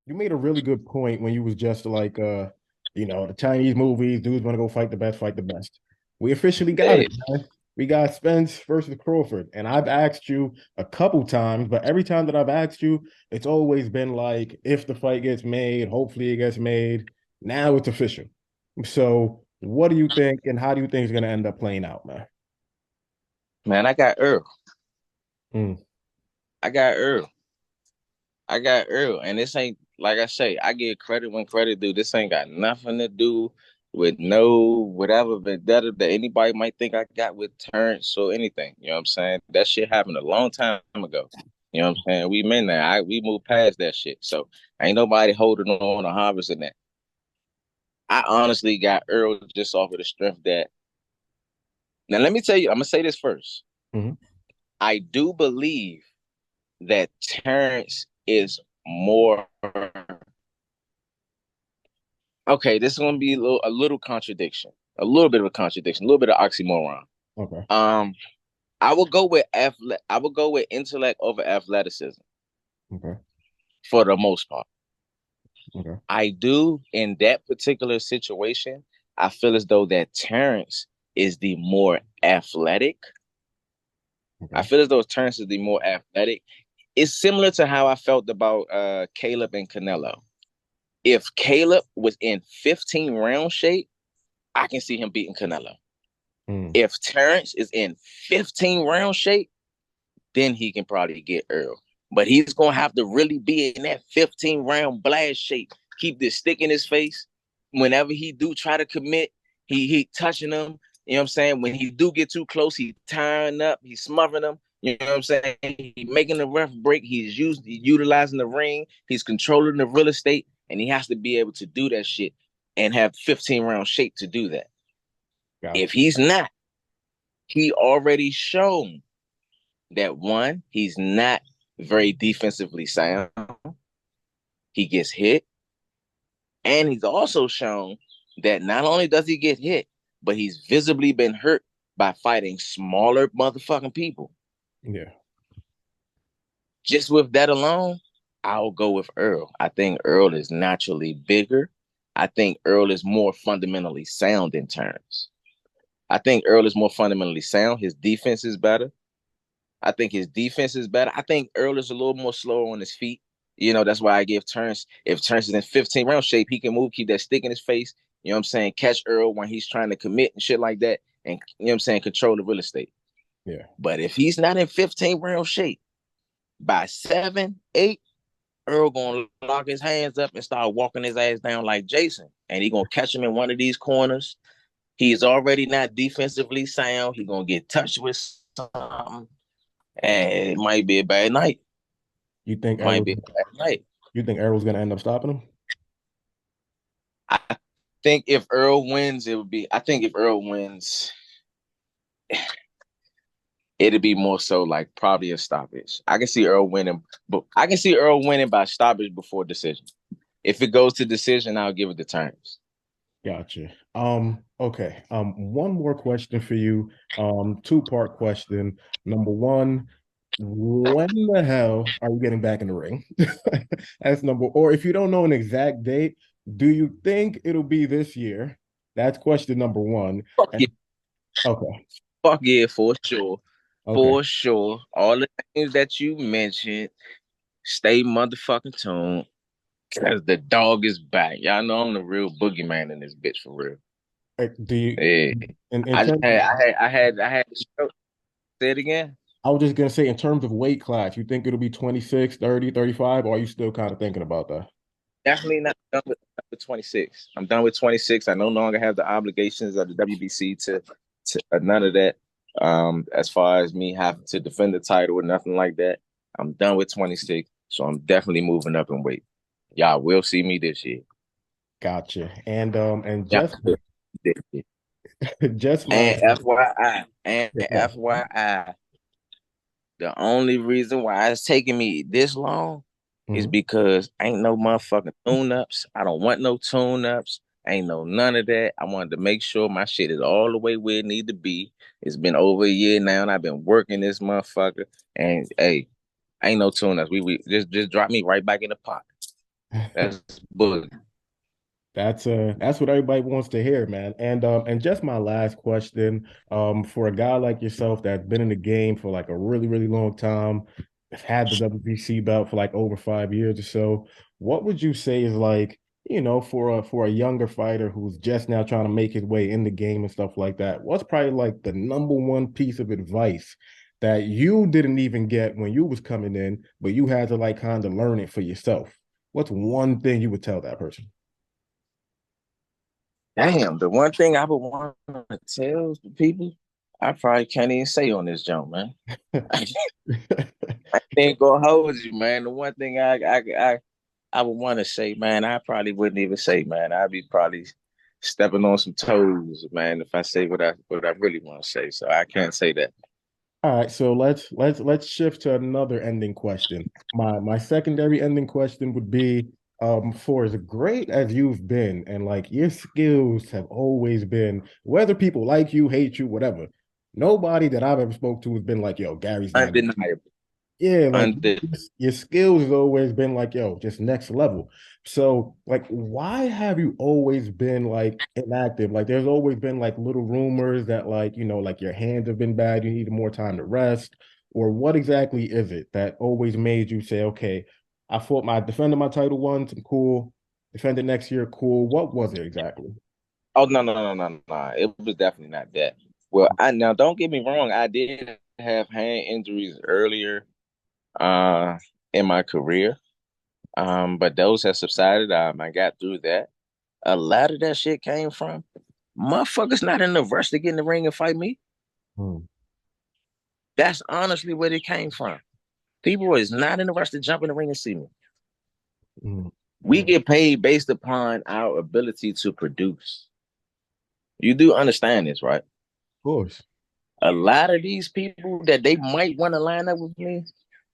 You made a really good point when you was just like, the Chinese movies, dudes want to go fight the best, fight the best. We officially got Yeah. it, man. We got Spence versus Crawford. And I've asked you a couple times, but every time that I've asked you, it's always been like, if the fight gets made, hopefully it gets made. Now it's official. So what do you think, and how do you think it's going to end up playing out, man? Man, I got Earl. Mm, I got Earl. I got Earl. And this ain't like I say, I give credit when credit due. This ain't got nothing to do with no whatever vendetta that anybody might think I got with Terrence or anything. You know what I'm saying? That shit happened a long time ago. You know what I'm saying? We men that we moved past that shit. So ain't nobody holding on or harvesting that. I honestly got Earl just off of the strength that now let me tell you, I'm gonna say this first. mhm. I do believe that Terrence is more okay. This is gonna be a little contradiction, a little bit of a contradiction, a little bit of oxymoron. Okay. Um, I would go with intellect over athleticism Okay. for the most part. Okay. I do in that particular situation. I feel as though that Terrence is the more athletic. I Okay. feel as though Terrence is the more athletic. It's similar to how I felt about Caleb and Canelo. If Caleb was in 15 round shape, I can see him beating Canelo. Mm, If Terrence is in 15 round shape, then he can probably get Earl. But he's gonna have to really be in that 15 round blast shape. Keep this stick in his face. Whenever he do try to commit, he touching them. You know what I'm saying? When he do get too close, he tying up, he's smothering them. You know what I'm saying? He making the ref break. Utilizing the ring. He's controlling the real estate, and he has to be able to do that shit and have 15 round shape to do that. If gotcha. he's not, he already shown that one, he's not very defensively sound. He gets hit. And he's also shown that not only does he get hit, but he's visibly been hurt by fighting smaller motherfucking people. Yeah. Just with that alone, I'll go with Earl. I think Earl is naturally bigger. I think Earl is more fundamentally sound in terms. I think Earl is more fundamentally sound. His defense is better. I think his defense is better. I think Earl is a little more slower on his feet. You know, that's why I give Terrence, if Terrence is in 15 round shape, he can move, keep that stick in his face. You know what I'm saying? Catch Earl when he's trying to commit and shit like that. And, you know what I'm saying? Control the real estate. Yeah. But if he's not in 15 round shape, by 7, 8, Earl gonna lock his hands up and start walking his ass down like Jason. And he gonna catch him in one of these corners. He's already not defensively sound. He gonna get touched with something. And it might be a bad night. You think Might Errol's be a bad night. you think Errol's gonna end up stopping him? I think if Earl wins, it would be. I think if Earl wins, it'd be more so like probably a stoppage. I can see Earl winning, but I can see Earl winning by stoppage before decision. If it goes to decision, I'll give it the terms. Gotcha. Okay. One more question for you. Two-part question. Number one, when the hell are you getting back in the ring? That's number, or if you don't know an exact date, do you think it'll be this year? That's question number one. Fuck yeah, And okay, fuck yeah, for sure, okay. for sure. All the things that you mentioned, stay motherfucking tuned, cause the dog is back. Y'all know I'm the real boogeyman in this bitch for real. Do you Yeah, in I just terms had, of, I had the stroke. Say it again. I was just gonna say in terms of weight class, you think it'll be 26, 30, 35, or are you still kind of thinking about that? Definitely not done with 26. I'm done with 26. I no longer have the obligations of the WBC to none of that. As far as me having to defend the title or nothing like that, I'm done with 26. So I'm definitely moving up in weight. Y'all will see me this year. Gotcha. And Yeah. just This just my and FYI, the only reason why it's taking me this long is Mhm. because ain't no motherfucking tune-ups. I don't want no tune-ups. Ain't no none of that. I wanted to make sure my shit is all the way where it need to be. It's been over a year now, and I've been working this motherfucker. And hey, ain't no tune-ups. We just drop me right back in the pot. That's boogie. That's what everybody wants to hear, man. And just my last question, for a guy like yourself that's been in the game for like a really, really long time, has had the WBC belt for like over 5 years or so, what would you say is like, for a younger fighter who's just now trying to make his way in the game and stuff like that, what's probably like the number one piece of advice that you didn't even get when you was coming in, but you had to like kind of learn it for yourself? What's one thing you would tell that person? Damn, the one thing I would want to tell the people, I probably can't even say on this jump, man. I ain't gonna hold you, man. The one thing I would want to say, man, I probably wouldn't even say, man. I'd be probably stepping on some toes, man, if I say what I really want to say. So I can't say that. All right, so let's shift to another ending question. My secondary ending question would be, for as great as you've been, and like your skills have always been, whether people like you, hate you, whatever, nobody that I've ever spoke to has been like, yo, Gary's not good. Undeniable. Yeah, like Undeniable. your skills has always been like, yo, just next level. So, like, why have you always been like inactive? Like, there's always been like little rumors that, like, like your hands have been bad, you needed more time to rest, or what exactly is it that always made you say, okay, I defended my title once, I'm cool, defended next year, cool. What was it exactly? Oh no. It was definitely not that. Well, I now don't get me wrong, I did have hand injuries earlier uh in my career. But those have subsided. I got through that. A lot of that shit came from motherfuckers not in the rush to get in the ring and fight me. Hmm. That's honestly where it came from. People is not in the rush to jump in the ring and see me. Hmm. We get paid based upon our ability to produce. You do understand this, right? Of course. A lot of these people that they might want to line up with me,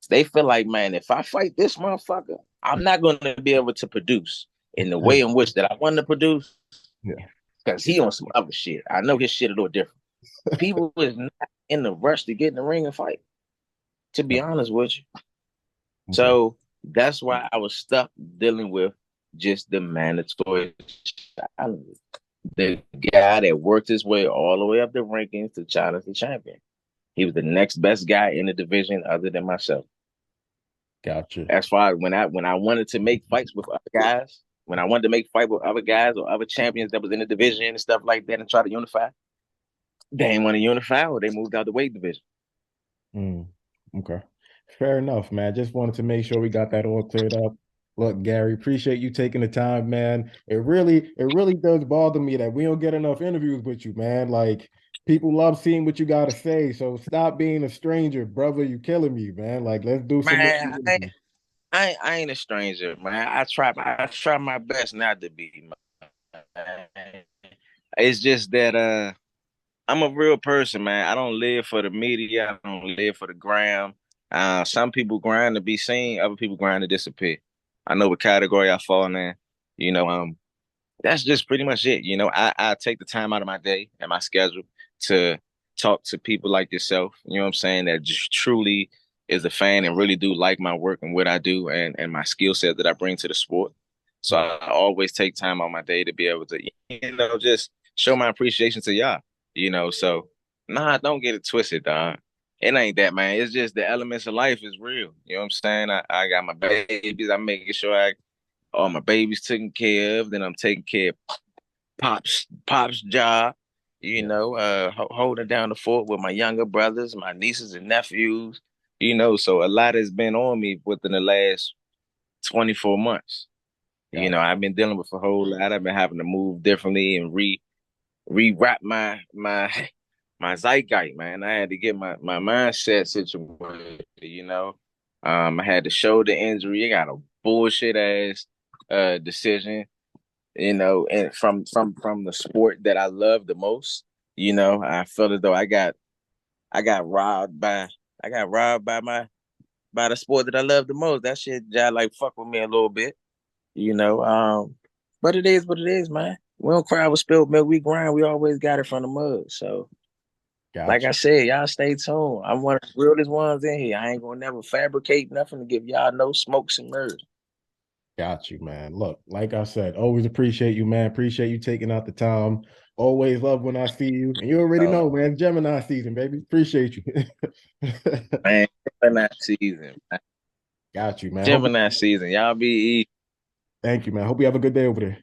they feel like, man, if I fight this motherfucker, I'm not going to be able to produce in the way in which that I want to produce Yeah. because he on some other shit. I know his shit a little different. People is not in the rush to get in the ring and fight, to be honest with you. Okay. So that's why I was stuck dealing with just the mandatory challenge. The guy that worked his way all the way up the rankings to challenge the champion. He was the next best guy in the division other than myself. Gotcha. As far as when I wanted to make fights with other guys, when I wanted to make fight with other guys or other champions that was in the division and stuff like that and try to unify, they didn't want to unify or they moved out the weight division. Mm, okay. Fair enough, man. Just wanted to make sure we got that all cleared up. Look, Gary, appreciate you taking the time, man. It really does bother me that we don't get enough interviews with you, man. Like people love seeing what you got to say. So stop being a stranger, brother. You killing me, man. Like let's do some more Man, interviews. I ain't a stranger, man. I try my best not to be, man. It's just that I'm a real person, man. I don't live for the media. I don't live for the gram. Some people grind to be seen. Other people grind to disappear. I know what category I fall in. You know, that's just pretty much it. I take the time out of my day and my schedule to talk to people like yourself. You know what I'm saying? That just truly is a fan and really do like my work and what I do and my skill set that I bring to the sport. So I always take time on my day to be able to, just show my appreciation to y'all. So nah, don't get it twisted, dog. It ain't that, man. It's just the elements of life is real. You know what I'm saying? I got my babies. I'm making sure all my babies taken care of. Then I'm taking care of Pop's job. Yeah, Holding down the fort with my younger brothers, my nieces and nephews. So a lot has been on me within the last 24 months. gotcha. I've been dealing with a whole lot. I've been having to move differently and rewrap my zeitgeist, man. I had to get my mindset situated. I had the shoulder injury. I got a bullshit ass decision. And from the sport that I love the most. I felt as though I got robbed by by the sport that I love the most. That shit just like fuck with me a little bit, you know. But it is what it is, man. We don't cry with spilled milk. We grind. We always got it from the mud. So, like I Gotcha. said, y'all stay tuned. I'm one of the realest ones in here. I ain't gonna never fabricate nothing to give y'all no smokes and mirrors. Got you, man. Look, like I said, always appreciate you, man. Appreciate you taking out the time. Always love when I see you. And you already So, know, man, Gemini season, baby. Appreciate you. man, Gemini season. Got you, man. Gemini season. Y'all be easy. Thank you, man. Hope you have a good day over there.